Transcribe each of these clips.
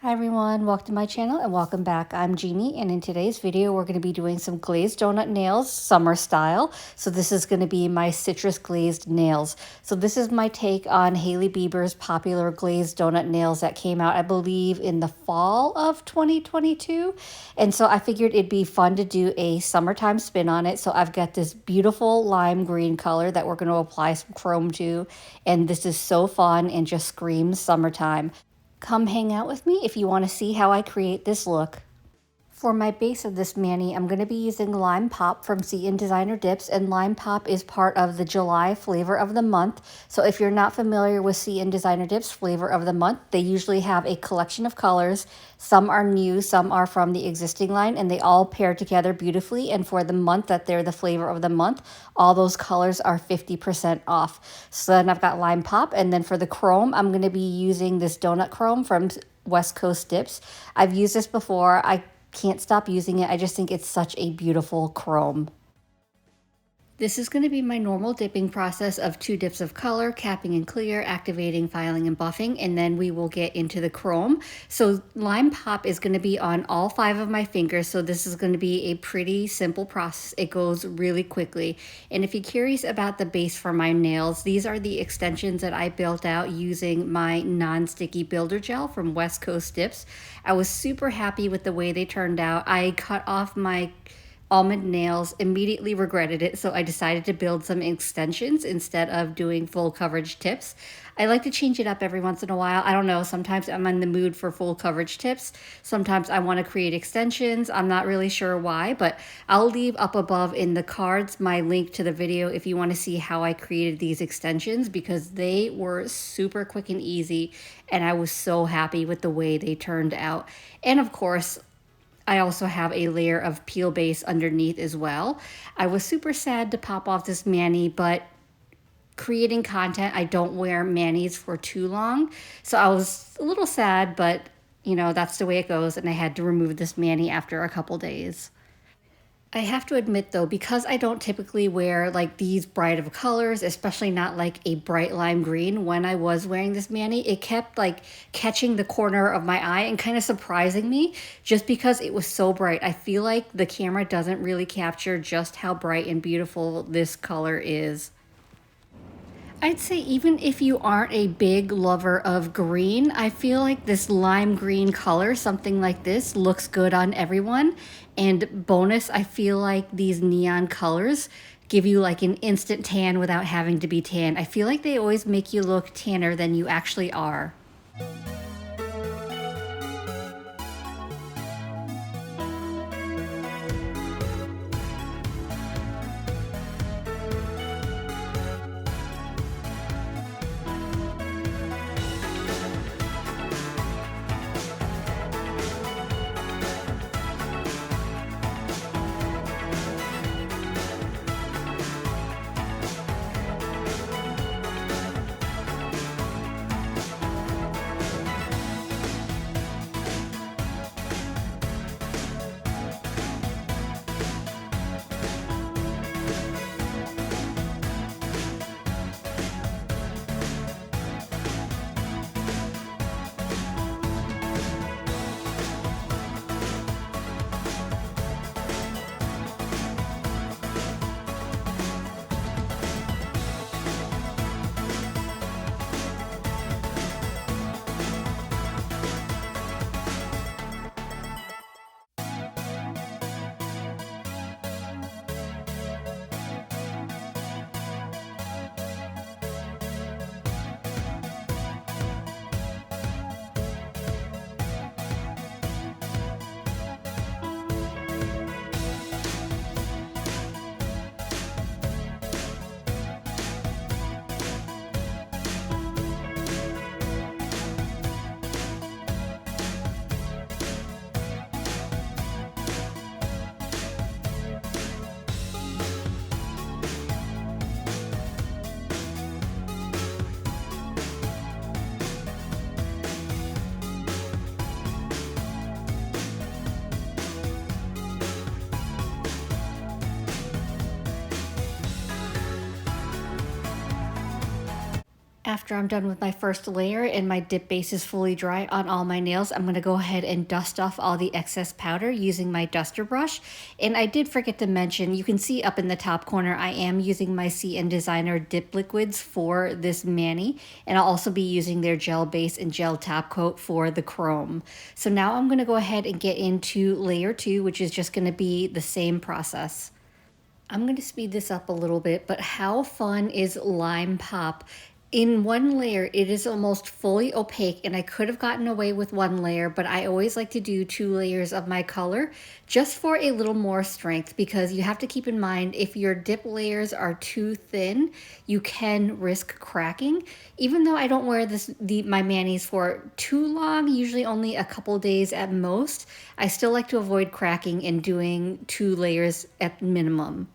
Hi everyone, welcome to my channel and welcome back. I'm Jeannie, and in today's video we're going to be doing some glazed donut nails, summer style. So this is going to be my citrus glazed nails. So this is my take on Hailey Bieber's popular glazed donut nails that came out, I believe, in the fall of 2022. And so I figured it'd be fun to do a summertime spin on it. So I've got this beautiful lime green color that we're going to apply some chrome to. And this is so fun and just screams summertime. Come hang out with me if you want to see how I create this look. For my base of this mani, I'm going to be using Lime Pop from C & Designer Dips, and Lime Pop is part of the July flavor of the month. So if you're not familiar with C & Designer Dips flavor of the month, they usually have a collection of colors. Some are new, some are from the existing line, and they all pair together beautifully. And for the month that they're the flavor of the month, all those colors are 50% off. So then I've got Lime Pop, and then for the chrome, I'm going to be using this Doughnut Chrome from West Coast Dips. I've used this before. I can't stop using it. I just think it's such a beautiful chrome. This is going to be my normal dipping process of 2 dips of color, capping and clear, activating, filing, and buffing, and then we will get into the chrome. So Lime Pop is going to be on all 5 of my fingers, so this is going to be a pretty simple process. It goes really quickly. And if you're curious about the base for my nails, these are the extensions that I built out using my non-sticky builder gel from West Coast Dips. I was super happy with the way they turned out. I cut off my almond nails, immediately regretted it, so I decided to build some extensions instead of doing full coverage tips. I like to change it up every once in a while. I don't know, sometimes I'm in the mood for full coverage tips. Sometimes I want to create extensions. I'm not really sure why, but I'll leave up above in the cards my link to the video if you want to see how I created these extensions, because they were super quick and easy, and I was so happy with the way they turned out. And of course, I also have a layer of peel base underneath as well. I was super sad to pop off this mani, but creating content, I don't wear manis for too long. So I was a little sad, but you know, that's the way it goes, and I had to remove this mani after a couple days. I have to admit though, because I don't typically wear like these bright of colors, especially not like a bright lime green, when I was wearing this mani, it kept like catching the corner of my eye and kind of surprising me just because it was so bright. I feel like the camera doesn't really capture just how bright and beautiful this color is. I'd say even if you aren't a big lover of green, I feel like this lime green color, something like this, looks good on everyone. And bonus, I feel like these neon colors give you like an instant tan without having to be tan. I feel like they always make you look tanner than you actually are. After I'm done with my first layer and my dip base is fully dry on all my nails, I'm going to go ahead and dust off all the excess powder using my duster brush. And I did forget to mention, you can see up in the top corner, I am using my CN Designer dip liquids for this mani. And I'll also be using their gel base and gel top coat for the chrome. So now I'm going to go ahead and get into layer 2, which is just going to be the same process. I'm going to speed this up a little bit, but how fun is Lime Pop? In one layer, it is almost fully opaque, and I could have gotten away with one layer, but I always like to do 2 layers of my color just for a little more strength, because you have to keep in mind if your dip layers are too thin, you can risk cracking. Even though I don't wear my manis for too long, usually only a couple days at most, I still like to avoid cracking and doing 2 layers at minimum.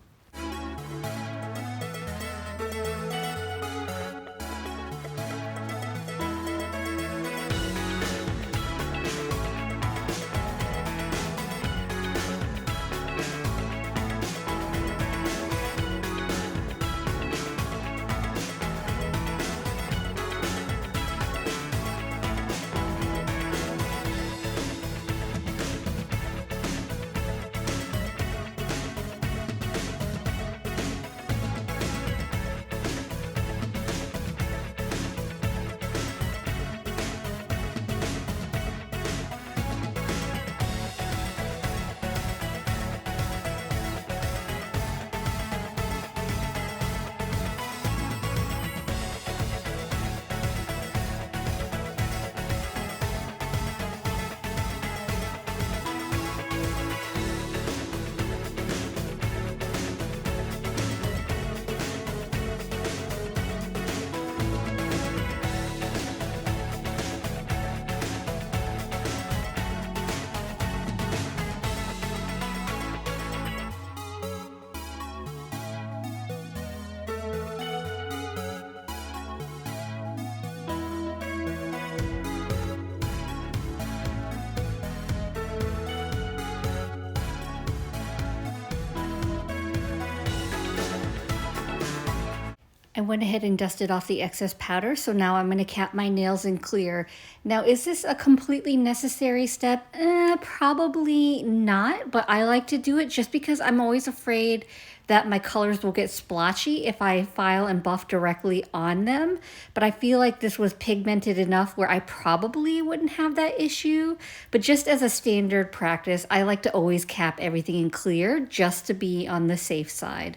I went ahead and dusted off the excess powder, so now I'm going to cap my nails in clear. Now, is this a completely necessary step? Probably not, but I like to do it just because I'm always afraid that my colors will get splotchy if I file and buff directly on them. But I feel like this was pigmented enough where I probably wouldn't have that issue. But just as a standard practice, I like to always cap everything in clear just to be on the safe side.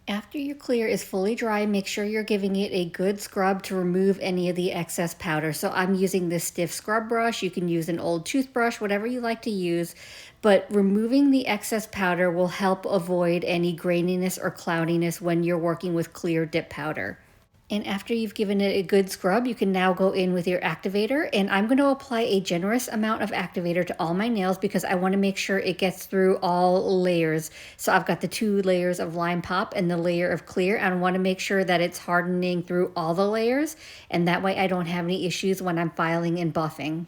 After your clear is fully dry, make sure you're giving it a good scrub to remove any of the excess powder. So I'm using this stiff scrub brush. You can use an old toothbrush, whatever you like to use, but removing the excess powder will help avoid any graininess or cloudiness when you're working with clear dip powder. And after you've given it a good scrub, you can now go in with your activator. And I'm going to apply a generous amount of activator to all my nails because I want to make sure it gets through all layers. So I've got the 2 layers of Lime Pop and the layer of clear. And I want to make sure that it's hardening through all the layers. And that way I don't have any issues when I'm filing and buffing.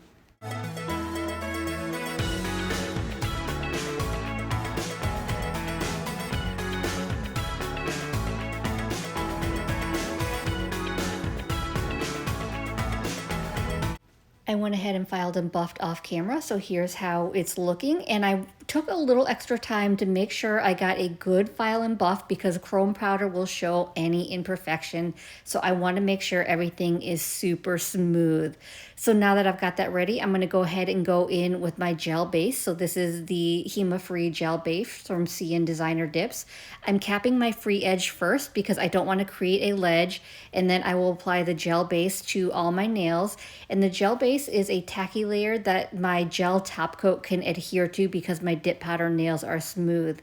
I went ahead and filed and buffed off camera, so here's how it's looking. And I took a little extra time to make sure I got a good file and buff because chrome powder will show any imperfection. So I want to make sure everything is super smooth. So now that I've got that ready, I'm going to go ahead and go in with my gel base. So this is the Hema Free Gel Base from CN Designer Dips. I'm capping my free edge first because I don't want to create a ledge, and then I will apply the gel base to all my nails. And the gel base is a tacky layer that my gel top coat can adhere to because my dip powder nails are smooth.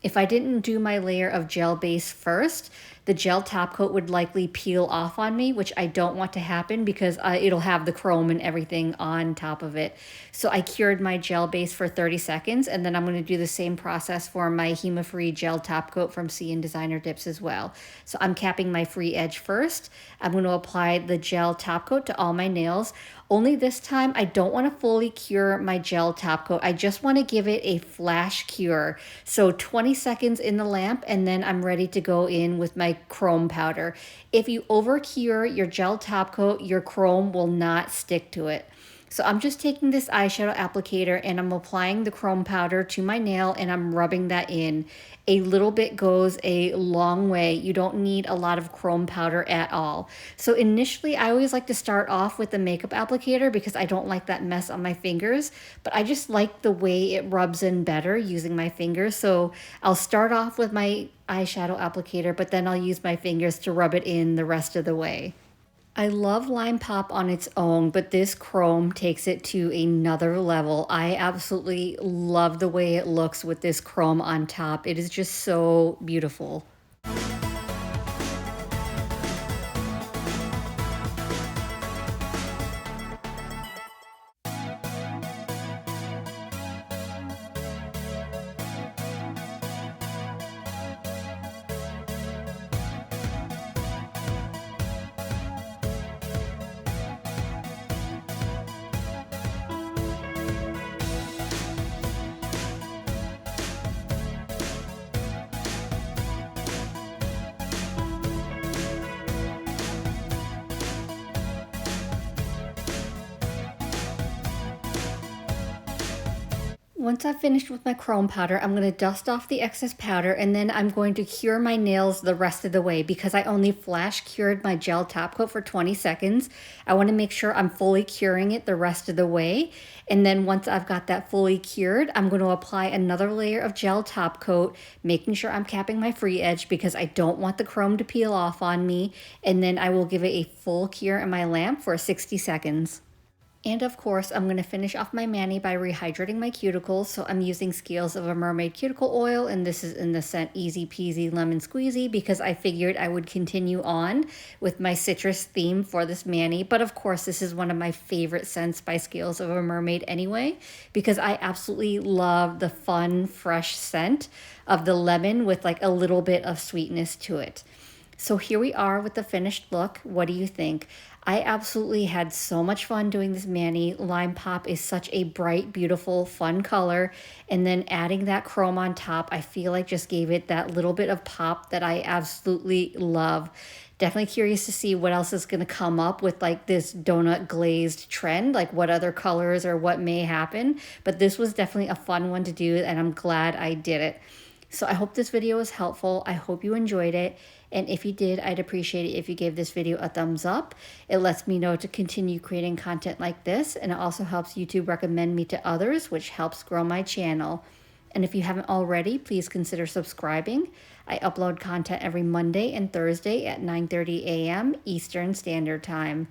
If I didn't do my layer of gel base first, the gel top coat would likely peel off on me, which I don't want to happen because it'll have the chrome and everything on top of it. So I cured my gel base for 30 seconds, and then I'm going to do the same process for my Hema Free Gel Top Coat from CN Designer Dips as well. So I'm capping my free edge first. I'm going to apply the gel top coat to all my nails. Only this time, I don't want to fully cure my gel top coat. I just want to give it a flash cure. So 20 seconds in the lamp, and then I'm ready to go in with my chrome powder. If you over cure your gel top coat, your chrome will not stick to it. So I'm just taking this eyeshadow applicator and I'm applying the chrome powder to my nail and I'm rubbing that in. A little bit goes a long way. You don't need a lot of chrome powder at all. So initially I always like to start off with the makeup applicator because I don't like that mess on my fingers, but I just like the way it rubs in better using my fingers. So I'll start off with my eyeshadow applicator, but then I'll use my fingers to rub it in the rest of the way. I love Lime Pop on its own, but this chrome takes it to another level. I absolutely love the way it looks with this chrome on top. It is just so beautiful. Once I've finished with my chrome powder, I'm going to dust off the excess powder and then I'm going to cure my nails the rest of the way because I only flash cured my gel top coat for 20 seconds. I want to make sure I'm fully curing it the rest of the way. And then once I've got that fully cured, I'm going to apply another layer of gel top coat, making sure I'm capping my free edge because I don't want the chrome to peel off on me. And then I will give it a full cure in my lamp for 60 seconds. And of course, I'm going to finish off my mani by rehydrating my cuticles. So I'm using Scales of a Mermaid cuticle oil, and this is in the scent Easy Peasy Lemon Squeezy because I figured I would continue on with my citrus theme for this mani. But of course, this is one of my favorite scents by Scales of a Mermaid anyway, because I absolutely love the fun, fresh scent of the lemon with like a little bit of sweetness to it. So here we are with the finished look. What do you think? I absolutely had so much fun doing this mani. Lime Pop is such a bright, beautiful, fun color. And then adding that chrome on top, I feel like just gave it that little bit of pop that I absolutely love. Definitely curious to see what else is going to come up with like this donut glazed trend, like what other colors or what may happen. But this was definitely a fun one to do and I'm glad I did it. So I hope this video was helpful. I hope you enjoyed it. And if you did, I'd appreciate it if you gave this video a thumbs up. It lets me know to continue creating content like this, and it also helps YouTube recommend me to others, which helps grow my channel. And if you haven't already, please consider subscribing. I upload content every Monday and Thursday at 9:30 a.m. Eastern Standard Time.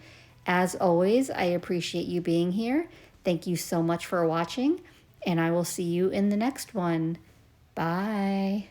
As always, I appreciate you being here. Thank you so much for watching, and I will see you in the next one. Bye.